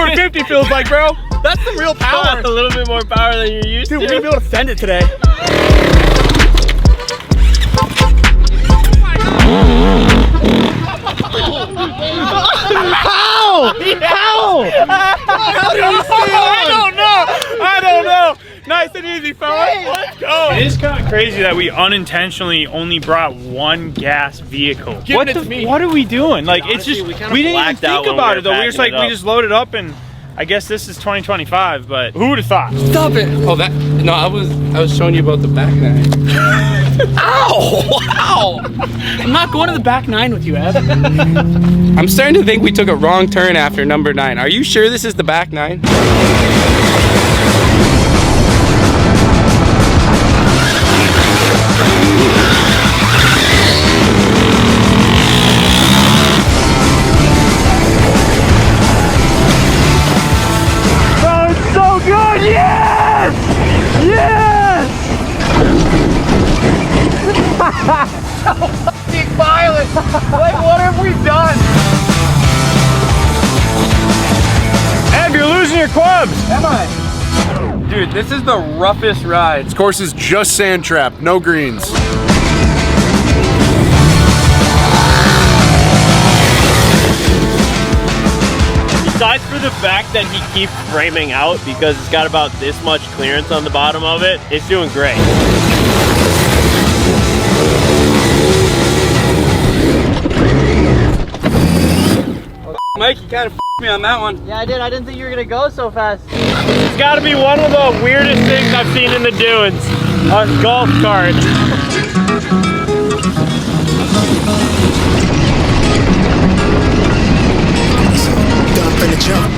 450 feels like, bro. That's some real power. A little bit more power than you're used to. Dude, we're gonna be able to fend it today. How? How? How did you stay on? I don't know. Nice and easy, fella. Let's go. It is kind of crazy that we unintentionally only brought one gas vehicle. What are we doing? Like, it's just, we didn't even think about it though. We were just like, we just loaded up and I guess this is 2025, but who would have thought? Stop it. Oh, that, no, I was showing you about the back nine. Ow! Ow! I'm not going to the back nine with you, Ev. I'm starting to think we took a wrong turn after number 9. Are you sure this is the back 9? Violent! Like, what have we done? Ev, you're losing your clubs! Am I? Dude, this is the roughest ride. This course is just sand trap, no greens. Besides for the fact that he keeps framing out because it's got about this much clearance on the bottom of it, it's doing great. Mike, you kind of f***ed me on that one. Yeah, I did. I didn't think you were gonna go so fast. It's got to be one of the weirdest things I've seen in the dunes. A golf cart. Dump in the jump.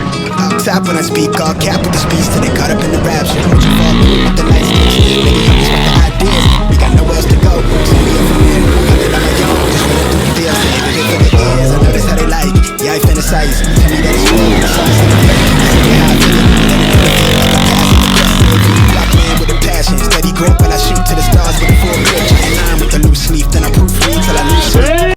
Top when I speak, all cap with the speech till they caught up in the raps. Don't you fall through with the nice bitches. Nigga, you just want the ideas. We got nowhere else to go. So we up from here. I did on my own. Just wanna do the deal. Say it for the ears. I know that's how they like it. Yeah, I fantasize. Tell me that it's real. The songs in the face. Say how I feel it. Let it do the thing. Like a pass. Lock in with a passion. Steady grip.